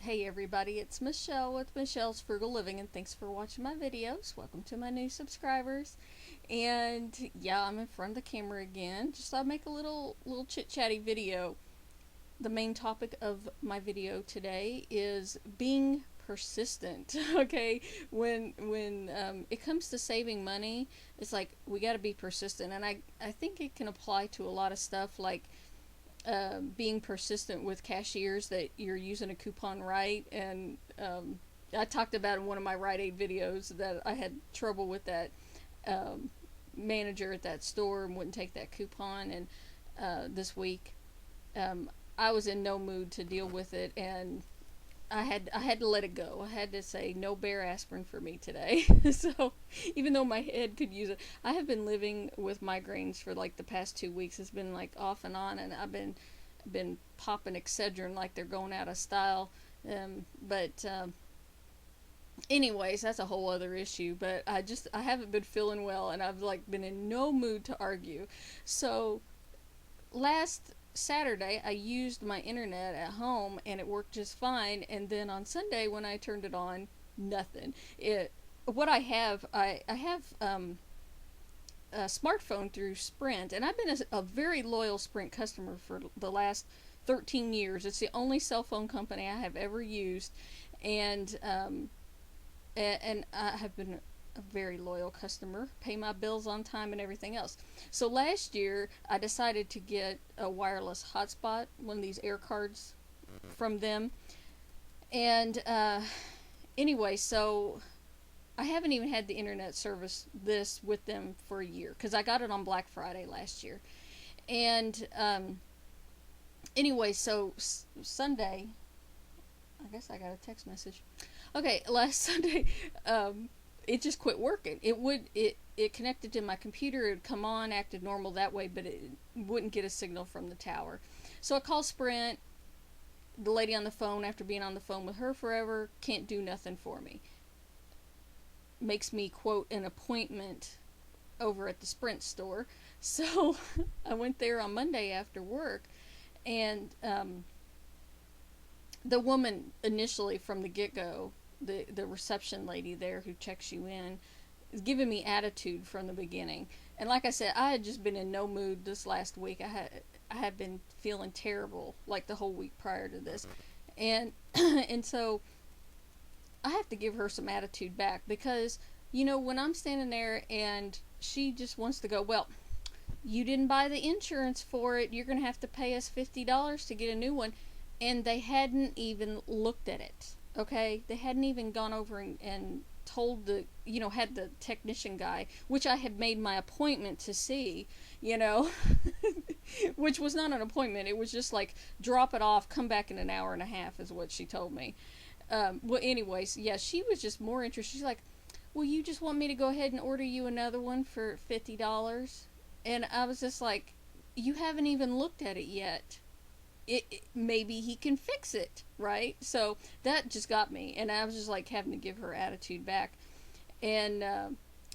Hey everybody, it's Michelle with Michelle's Frugal Living, and thanks for watching my videos. Welcome to my new subscribers. And yeah, I'm in front of the camera again. Just thought I'd make a little chit-chatty video. The main topic of my video today is being persistent. Okay, when it comes to saving money, it's like we got to be persistent, and I think it can apply to a lot of stuff, like being persistent with cashiers that you're using a coupon right. And I talked about in one of my Rite Aid videos that I had trouble with that um, manager at that store and wouldn't take that coupon. And this week, I was in no mood to deal with it, and I had to let it go. I had to say no bear aspirin for me today. So even though my head could use it, I have been living with migraines for like the past 2 weeks. It's been like off and on, and I've been popping Excedrin like they're going out of style. But anyways, that's a whole other issue. But I haven't been feeling well, and I've like been in no mood to argue. So last Saturday I used my internet at home and it worked just fine, and then on Sunday when I turned it on, nothing. It what I have a smartphone through Sprint, and I've been a very loyal Sprint customer for the last 13 years. It's the only cell phone company I have ever used, and I have been a very loyal customer, pay my bills on time and everything else. So last year I decided to get a wireless hotspot, one of these air cards from them. And anyway, so I haven't even had the internet service this with them for a year because I got it on Black Friday last year. And anyway, so Sunday, I guess I got a text message. Okay, last Sunday, it just quit working. It connected to my computer. It would come on, acted normal that way, but it wouldn't get a signal from the tower. So I called Sprint. The lady on the phone, after being on the phone with her forever, can't do nothing for me. Makes me quote an appointment over at the Sprint store. So I went there on Monday after work, and the woman initially from the get-go, the reception lady there who checks you in, is giving me attitude from the beginning. And like I said, I had just been in no mood this last week. I had been feeling terrible like the whole week prior to this, and and so I have to give her some attitude back, because when I'm standing there and she just wants to go, well, you didn't buy the insurance for it, you're gonna have to pay us $50 to get a new one. And they hadn't even looked at it. Okay, they hadn't even gone over and told had the technician guy, which I had made my appointment to see, which was not an appointment. It was just like, drop it off, come back in an hour and a half is what she told me. Well, anyways, yeah, she was just more interested. She's like, well, you just want me to go ahead and order you another one for $50? And I was just like, you haven't even looked at it yet. Maybe he can fix it, right? So that just got me, and I was just like having to give her attitude back. And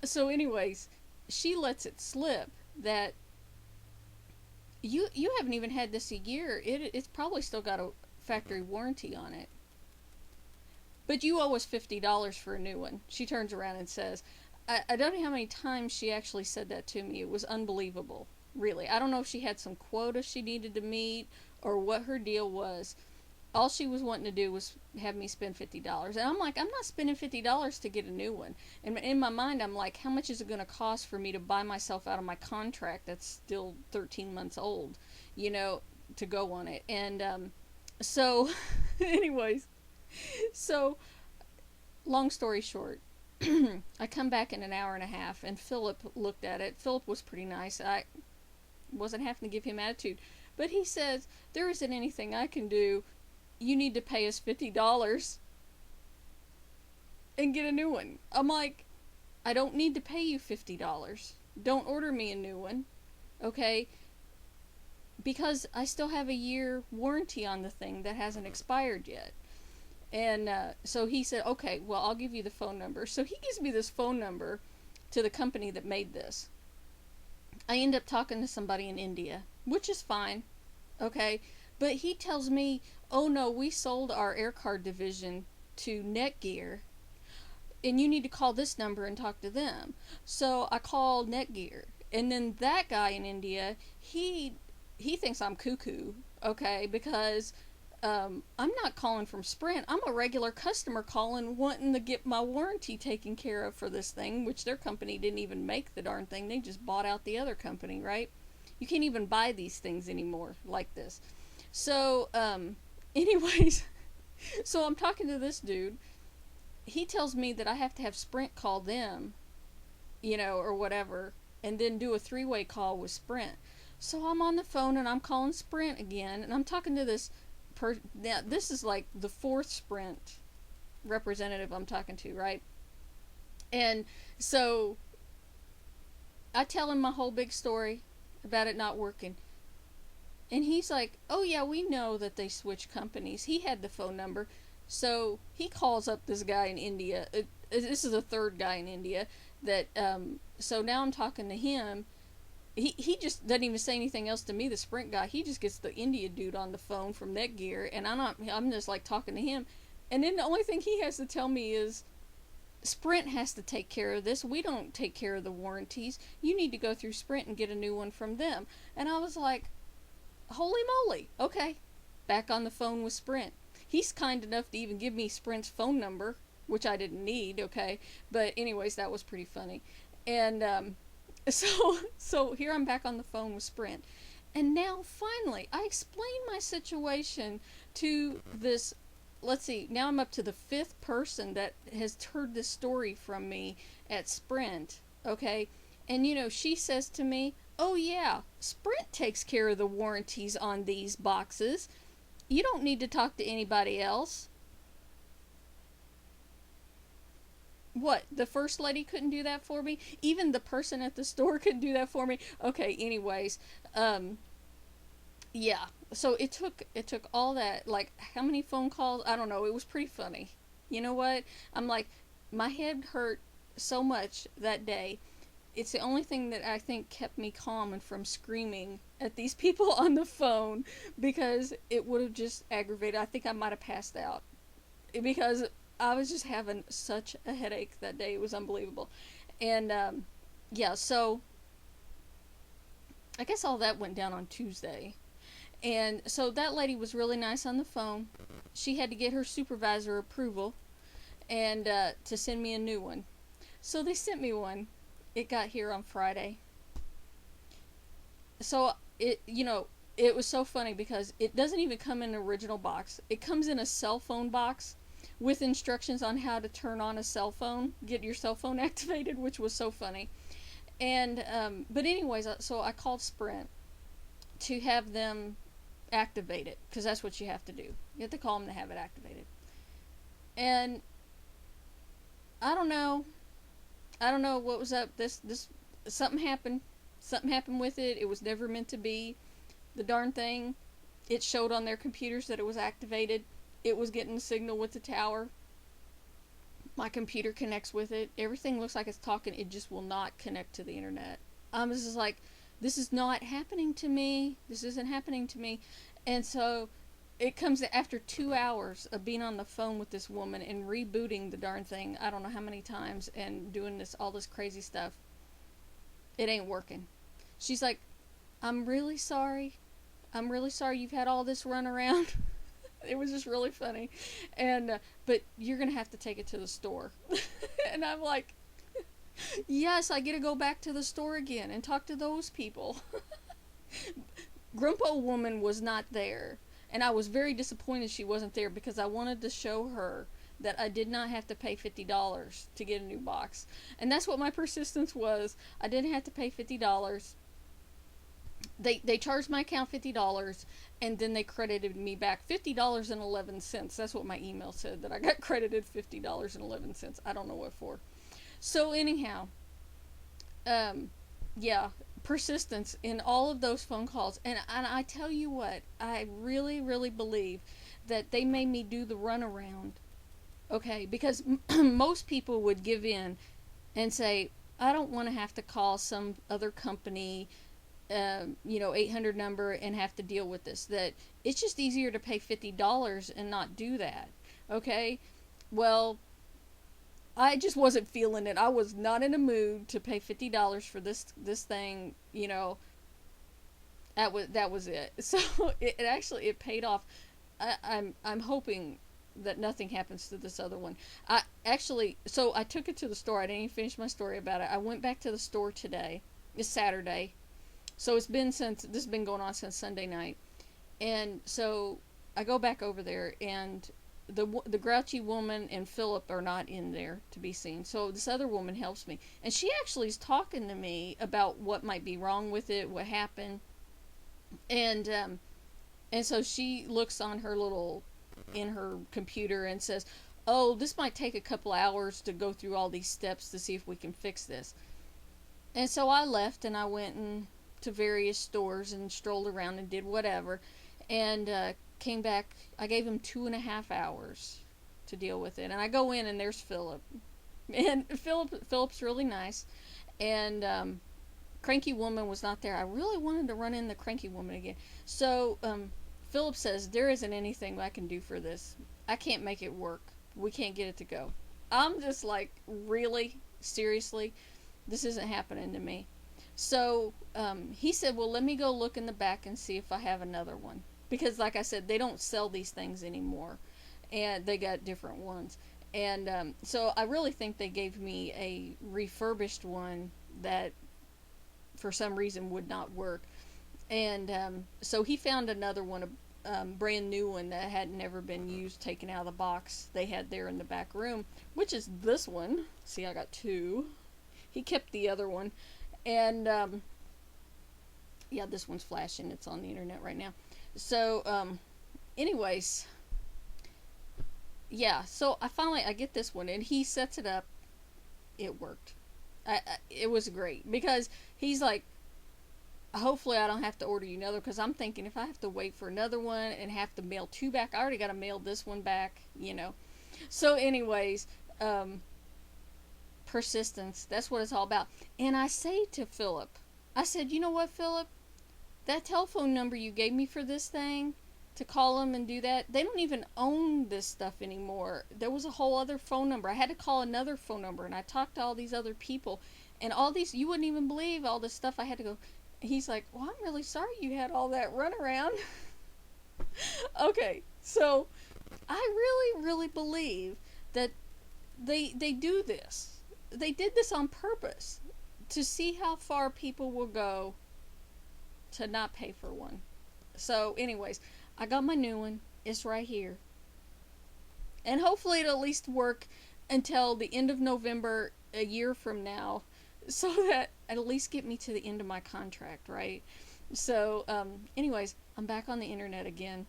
so anyways, she lets it slip that you haven't even had this a year. It's probably still got a factory warranty on it, but you owe us $50 for a new one. She turns around and says, I don't know how many times she actually said that to me. It was unbelievable. Really, I don't know if she had some quota she needed to meet or what her deal was. All she was wanting to do was have me spend $50, and I'm like, I'm not spending $50 to get a new one. And in my mind, I'm like, how much is it going to cost for me to buy myself out of my contract that's still 13 months old, to go on it? And so, anyways, so long story short, I come back in an hour and a half, and Philip looked at it. Philip was pretty nice. I wasn't having to give him attitude, but he says, there isn't anything I can do. You need to pay us $50 and get a new one. I'm like, I don't need to pay you $50. Don't order me a new one, okay? Because I still have a year warranty on the thing that hasn't expired yet. And so he said, okay, well, I'll give you the phone number. So he gives me this phone number to the company that made this. I end up talking to somebody in India, which is fine, okay? But he tells me, oh no, we sold our air card division to Netgear, and you need to call this number and talk to them. So I called Netgear, and then that guy in India, he thinks I'm cuckoo, okay, because I'm not calling from Sprint. I'm a regular customer calling, wanting to get my warranty taken care of for this thing, which their company didn't even make the darn thing. They just bought out the other company, right? You can't even buy these things anymore like this. So, anyways, so I'm talking to this dude. He tells me that I have to have Sprint call them, or whatever, and then do a three-way call with Sprint. So I'm on the phone and I'm calling Sprint again, and I'm talking to this now this is like the fourth Sprint representative I'm talking to, right? And so I tell him my whole big story about it not working. And he's like, oh yeah, we know that they switched companies. He had the phone number. So he calls up this guy in India. This is a third guy in India that, so now I'm talking to him. He just doesn't even say anything else to me, the Sprint guy. He just gets the India dude on the phone from Netgear, and I'm just like talking to him. And then the only thing he has to tell me is, Sprint has to take care of this. We don't take care of the warranties. You need to go through Sprint and get a new one from them. And I was like, holy moly. Okay. Back on the phone with Sprint. He's kind enough to even give me Sprint's phone number, which I didn't need, okay? But anyways, that was pretty funny. And, so here I'm back on the phone with Sprint. And now, finally, I explained my situation to this, let's see, now I'm up to the fifth person that has heard this story from me at Sprint, okay? And, she says to me, oh yeah, Sprint takes care of the warranties on these boxes. You don't need to talk to anybody else. What, the first lady couldn't do that for me? Even the person at the store couldn't do that for me? Okay, anyways, yeah. So it took all that, like, how many phone calls? I don't know, it was pretty funny. You know what? I'm like, my head hurt so much that day. It's the only thing that I think kept me calm and from screaming at these people on the phone, because it would have just aggravated. I think I might have passed out, because I was just having such a headache that day. It was unbelievable. And, yeah, so I guess all that went down on Tuesday. And so that lady was really nice on the phone. She had to get her supervisor approval and to send me a new one. So they sent me one. It got here on Friday. So it was so funny because it doesn't even come in an original box. It comes in a cell phone box with instructions on how to turn on a cell phone, get your cell phone activated, which was so funny. And, but anyways, so I called Sprint to have them activate it, because that's what you have to do. You have to call them to have it activated. And I don't know what was up. Something happened with it. It was never meant to be. The darn thing, it showed on their computers that it was activated. It was getting the signal with the tower. My computer connects with it. Everything looks like it's talking. It just will not connect to the internet. I'm just like, this is not happening to me. This isn't happening to me. And so it comes after 2 hours of being on the phone with this woman and rebooting the darn thing, I don't know how many times, and doing all this crazy stuff. It ain't working. She's like, I'm really sorry. You've had all this run around. It was just really funny. And, but you're going to have to take it to the store. And I'm like, yes, I get to go back to the store again and talk to those people. Grumpo woman was not there. And I was very disappointed she wasn't there, because I wanted to show her that I did not have to pay $50 to get a new box. And that's what my persistence was. I didn't have to pay $50. They charged my account $50, and then they credited me back $50.11. That's what my email said, that I got credited $50.11. I don't know what for. So anyhow, yeah, persistence in all of those phone calls. And I tell you what, I really, really believe that they made me do the runaround. Okay, because most people would give in and say, I don't want to have to call some other company 800 number and have to deal with this. That it's just easier to pay $50 and not do that. Okay? Well, I just wasn't feeling it. I was not in a mood to pay $50 for this thing. That was it. So it actually it paid off. I'm hoping that nothing happens to this other one. I took it to the store. I didn't even finish my story about it. I went back to the store today. It's Saturday, so this has been going on since Sunday night, and so I go back over there, and the grouchy woman and Philip are not in there to be seen. So this other woman helps me, and she actually is talking to me about what might be wrong with it, what happened, and so she looks on in her computer and says, "Oh, this might take a couple hours to go through all these steps to see if we can fix this." And so I left and I went to various stores and strolled around and did whatever, and came back. I gave him 2.5 hours to deal with it, and I go in and there's Philip, and Philip's really nice, and Cranky Woman was not there. I really wanted to run in the Cranky Woman again. So Philip says, "There isn't anything I can do for this. I can't make it work. We can't get it to go." I'm just like, really? Seriously? This isn't happening to me. So he said, "Well, let me go look in the back and see if I have another one." Because, like I said, they don't sell these things anymore. And they got different ones. And so I really think they gave me a refurbished one that for some reason would not work. And so he found another one, a brand new one that had never been used, taken out of the box they had there in the back room, which is this one. See, I got two. He kept the other one. And yeah, this one's flashing. It's on the internet right now. So anyways, yeah, so I get this one, and he sets it up. It worked. It was great, because he's like, hopefully I don't have to order you another, because I'm thinking if I have to wait for another one and have to mail two back, I already got to mail this one back, So anyways, persistence, that's what it's all about. And I say to Philip, I said, "You know what, Philip? That telephone number you gave me for this thing, to call them and do that, they don't even own this stuff anymore. There was a whole other phone number. I had to call another phone number, and I talked to all these other people, and all these, you wouldn't even believe all this stuff I had to go." He's like, "Well, I'm really sorry you had all that runaround." Okay, so I really, really believe that they do this. They did this on purpose to see how far people will go to not pay for one. So anyways, I got my new one. It's right here. And hopefully it'll at least work until the end of November, a year from now, so that it'll at least get me to the end of my contract, right? So anyways, I'm back on the internet again.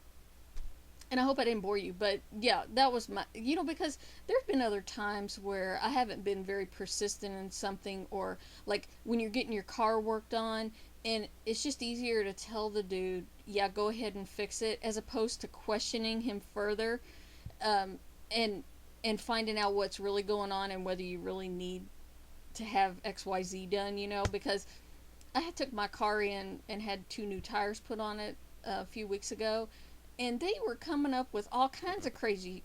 And I hope I didn't bore you, but yeah, that was my, because there have been other times where I haven't been very persistent in something, or like when you're getting your car worked on, and it's just easier to tell the dude, "Yeah, go ahead and fix it," as opposed to questioning him further, and finding out what's really going on and whether you really need to have XYZ done, because I took my car in and had 2 new tires put on it a few weeks ago, and they were coming up with all kinds of crazy,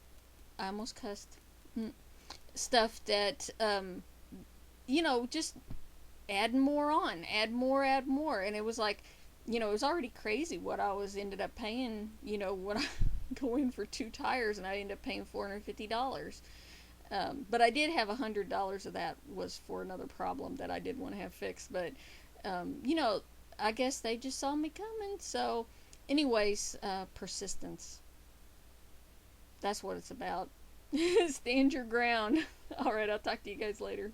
I almost cussed, stuff that, just add more on, add more, and it was like, it was already crazy what I ended up paying, when I go in for 2 tires, and I ended up paying $450. But I did have $100 of that was for another problem that I did want to have fixed, but I guess they just saw me coming. So anyways, persistence, that's what it's about. Stand your ground. All right, I'll talk to you guys later.